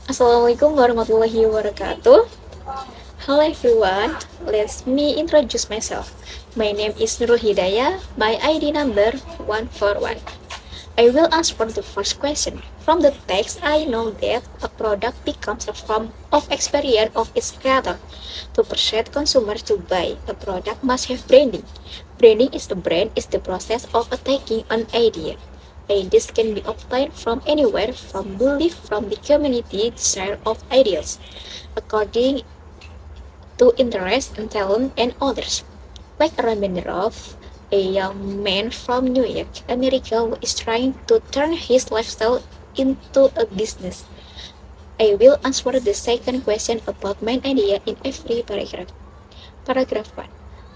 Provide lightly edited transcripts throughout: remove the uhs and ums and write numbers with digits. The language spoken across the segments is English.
Assalamualaikum warahmatullahi wabarakatuh. Hello everyone, let me introduce myself. My name is Nurul Hidayah, my ID number 141. I will answer the first question. From the text, I know that a product becomes a form of experience of its creator. To persuade consumers to buy, a product must have branding. Branding is the process of attacking an idea. Ideas can be obtained from anywhere, from belief, from the community desire of ideals, according to interest and talent and others. Like Aaron Benderoff, a young man from New York, America, who is trying to turn his lifestyle into a business. I will answer the second question about my idea in every paragraph. Paragraph 1.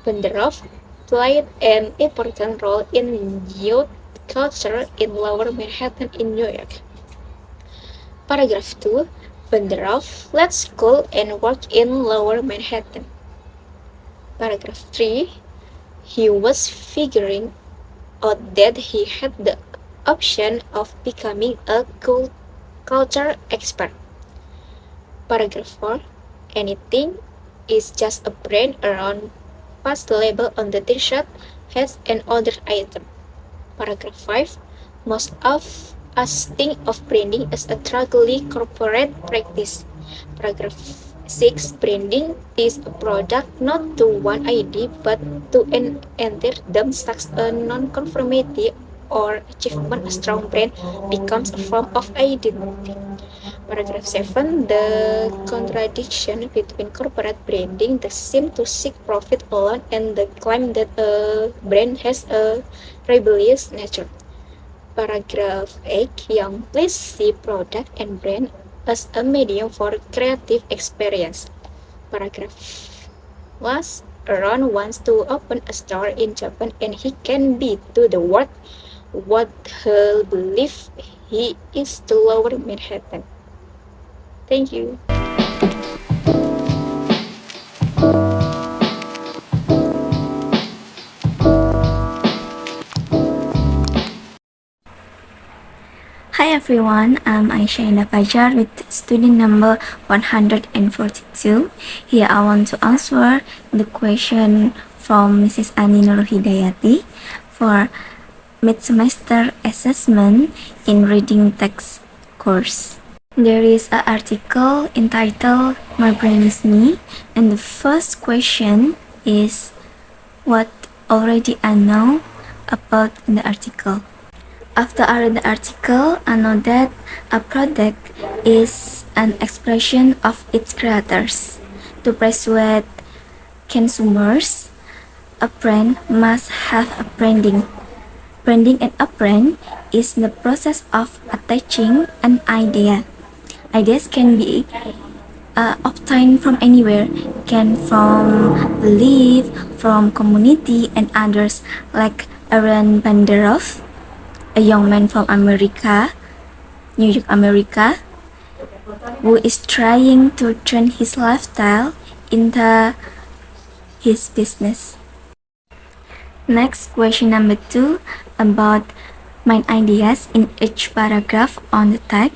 Benderoff played an important role in youth culture in Lower Manhattan in New York. Paragraph 2. Benderoff led school and worked in Lower Manhattan. Paragraph 3. He was figuring out that he had the option of becoming a culture expert. Paragraph 4. Anything is just a brand around past the label on the t-shirt has an other item. Paragraph 5. Most of us think of branding as a strictly corporate practice. Paragraph 6. Branding is a product not to one ID but to an entire them such a non-conformity or achievement. A strong brand becomes a form of identity. Paragraph 7. The contradiction between corporate branding that seem to seek profit alone and the claim that a brand has a rebellious nature. Paragraph 8. Young please see product and brand as a medium for creative experience. Paragraph last. Ron wants to open a store in Japan and he can be to the world what he believes he is to Lower Manhattan. Thank you. Hi everyone, I'm Aisyah Indah Fajar with student number 142. Here I want to answer the question from Mrs. Ani Nur Hidayati for mid-semester assessment in reading text course. There is an article entitled My Brain is Me, and the first question is what already I know about the article. After I read the article, I know that a product is an expression of its creators. To persuade consumers, a brand must have a branding. Branding in a brand is the process of attaching an idea. Ideas can be obtained from anywhere, can from belief, from community and others, like Aaron Benderoff, a young man from America, New York, America, who is trying to turn his lifestyle into his business. Next, question number 2 about my ideas in each paragraph on the tag.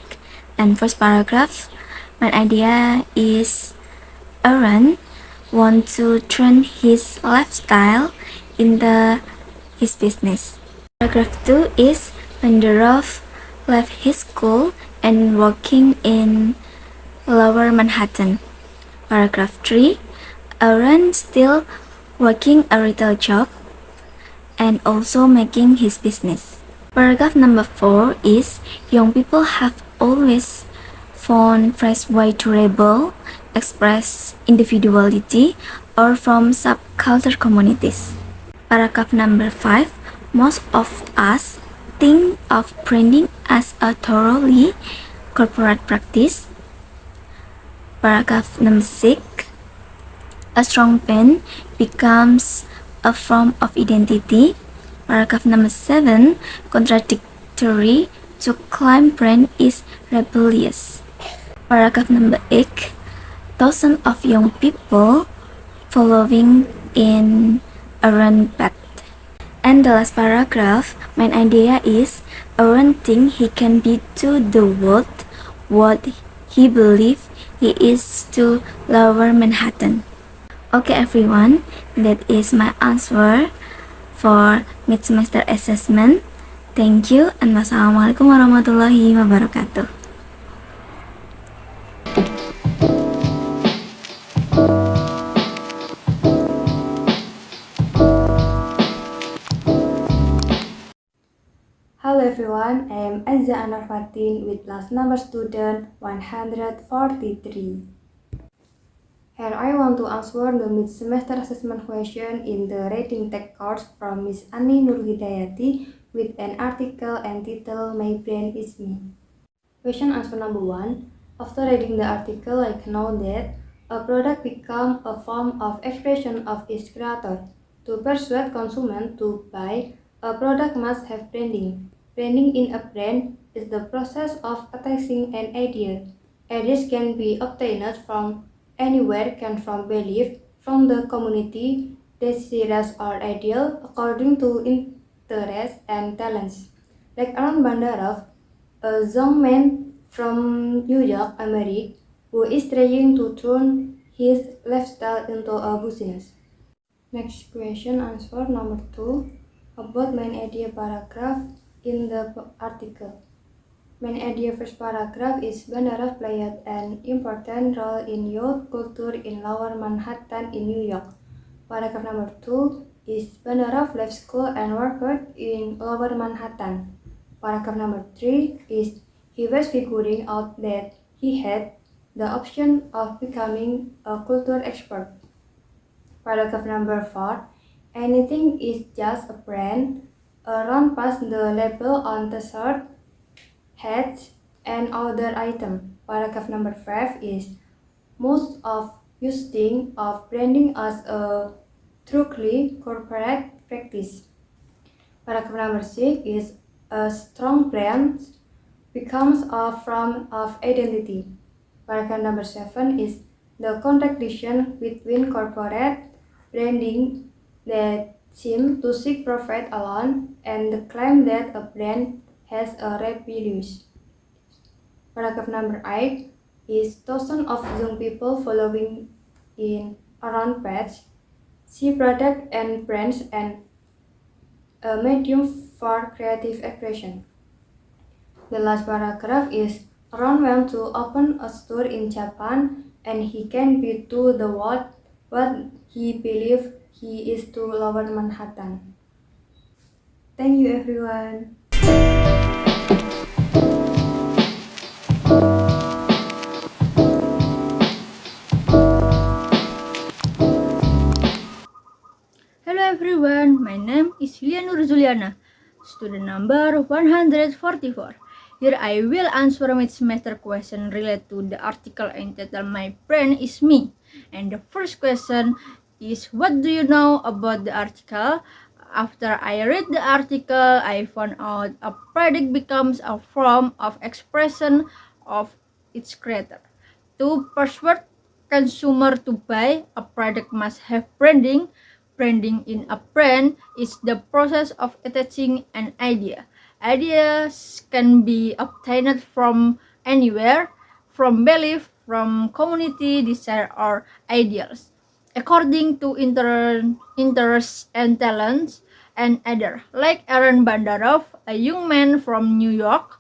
And first paragraph, my idea is Aaron want to turn his lifestyle into his business. Paragraph 2 is Benderoff left his school and working in Lower Manhattan. Paragraph 3, Aaron still working a retail job and also making his business. Paragraph number 4 is young people have always found fresh way to rebel, express individuality, or from subculture communities. Paragraph number 5, most of us think of branding as a thoroughly corporate practice. Paragraph number 6, A strong pen becomes a form of identity. Paragraph number 7, contradictory to claim brain is rebellious. Paragraph number 8, thousands of young people following in Aaron path. And the last paragraph, main idea is Aaron thinks he can be to the world what he believes he is to Lower Manhattan. Okay everyone, that is my answer for mid-semester assessment. Thank you and wassalamualaikum warahmatullahi wabarakatuh. Hello everyone, I am Azza Anarfatin with class number student 143. Here I want to answer the mid-semester assessment question in the Reading Tech course from Miss Ani Nurhidayati with an article entitled My Brain is Me. Question answer number 1. After reading the article, I can know that a product becomes a form of expression of its creator. To persuade consumers to buy, a product must have branding. Branding in a brand is the process of attaching an idea. Ideas can be obtained from anywhere, can from belief, from the community, desires or ideal according to interests and talents. Like Aaron Bandarov, a young man from New York, America, who is trying to turn his lifestyle into a business. Next question, answer number 2, about main idea paragraph in the article. Main idea first paragraph is Bandarov played an important role in youth culture in Lower Manhattan in New York. Paragraph number 2 is Bandarov left school and worked in Lower Manhattan. Paragraph number 3 is he was figuring out that he had the option of becoming a culture expert. Paragraph number 4, anything is just a brand, run past the label on the shirt, hats, and other item. Paragraph number 5 is most of using of branding as a truly corporate practice. Paragraph number 6 is a strong brand becomes a form of identity. Paragraph number 7 is the contradiction between corporate branding that seem to seek profit alone and the claim that a brand has a rebellious. Paragraph number 8 is thousands of young people following in Aaron page, see product and brands and a medium for creative expression. The last paragraph is Aaron wants to open a store in Japan and he can be to the world what he believes he is to Lower Manhattan. Thank you everyone. Hello everyone, my name is Hilya Nur Zuliana, student number 144. Here I will answer mid-semester question related to the article entitled My Brain is Me. And the first question is, what do you know about the article? After I read the article, I found out a product becomes a form of expression of its creator. To persuade consumer to buy, a product must have branding. Branding in a brand is the process of attaching an idea. Ideas can be obtained from anywhere, from belief, from community, desire, or ideals, according to interests and talents and other. Like Aaron Bandarov, a young man from New York,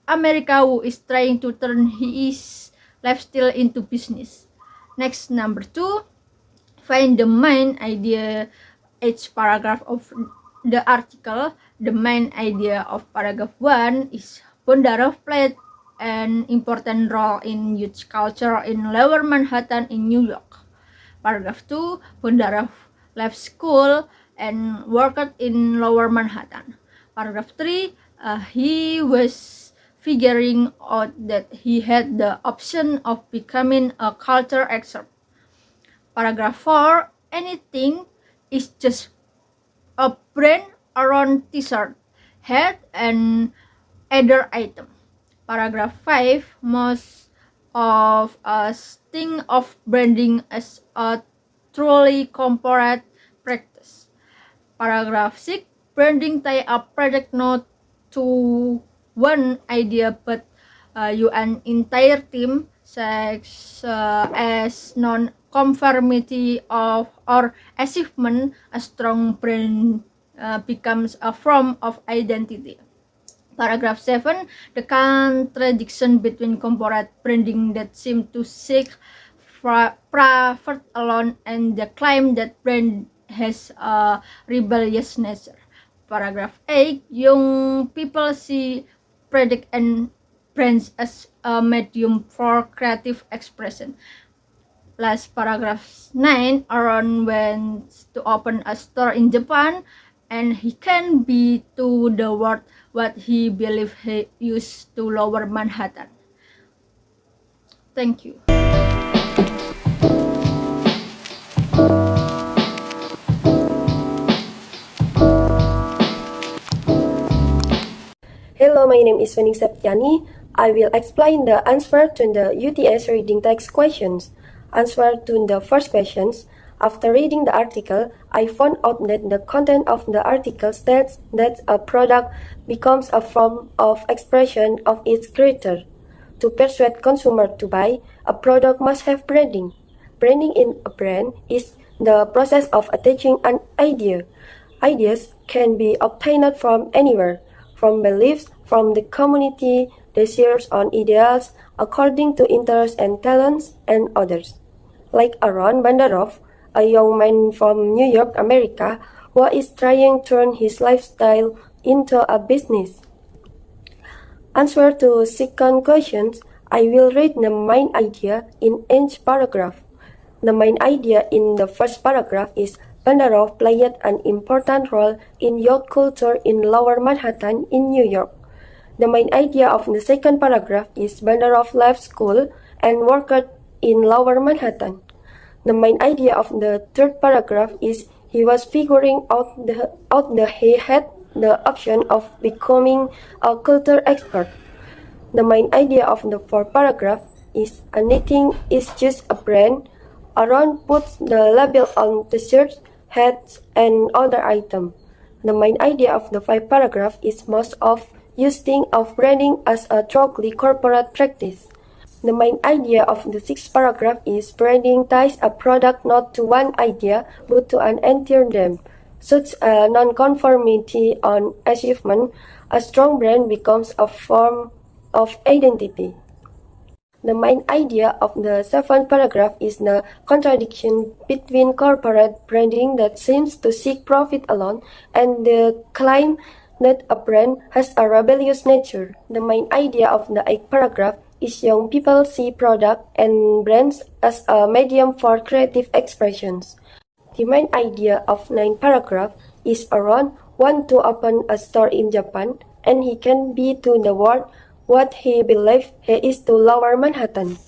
America, who is trying to turn his lifestyle into business. Next, number 2, find the main idea each paragraph of the article. The main idea of paragraph 1 is Bandarov played an important role in youth culture in Lower Manhattan in New York. Paragraph 2, Bandarov left school and worked in Lower Manhattan. Paragraph 3, he was figuring out that he had the option of becoming a culture expert. Paragraph 4, anything is just a brand around t-shirt, hat, and other item. Paragraph 5, most of us think of branding as a truly corporate practice. Paragraph 6, branding tie a project not to one idea but you an entire team, such as non-conformity of or achievement. A strong brand becomes a form of identity. Paragraph 7, the contradiction between corporate branding that seem to seek profit alone and the claim that brand has a rebellious nature. Paragraph 8, young people see product and brands as a medium for creative expression. Last paragraph 9, Aaron went to open a store in Japan and he can be to the world what he believed he used to Lower Manhattan. Thank you. Hello, my name is Fening Septiani. I will explain the answer to the UTS reading text questions. Answer to the first questions. After reading the article, I found out that the content of the article states that a product becomes a form of expression of its creator. To persuade consumers to buy, a product must have branding. Branding in a brand is the process of attaching an idea. Ideas can be obtained from anywhere, from beliefs, from the community, desires on ideals, according to interests and talents, and others. Like Aaron Bandarov, a young man from New York, America, who is trying to turn his lifestyle into a business. Answer to second questions, I will read the main idea in each paragraph. The main idea in the first paragraph is Bandarov played an important role in youth culture in Lower Manhattan in New York. The main idea of the second paragraph is Bandarov left school and worked in Lower Manhattan. The main idea of the third paragraph is he was figuring out he had the option of becoming a culture expert. The main idea of the fourth paragraph is anything is just a brand. Aaron puts the label on t-shirts, hats, and other items. The main idea of the fifth paragraph is most of us think of branding as a truly corporate practice. The main idea of the sixth paragraph is branding ties a product not to one idea but to an entire them. Such a non-conformity on achievement, a strong brand becomes a form of identity. The main idea of the seventh paragraph is the contradiction between corporate branding that seems to seek profit alone and the claim that a brand has a rebellious nature. The main idea of the eighth paragraph is young people see product and brands as a medium for creative expressions. The main idea of ninth paragraph is Aaron wants to open a store in Japan and he can be to the world what he believes he is to Lower Manhattan.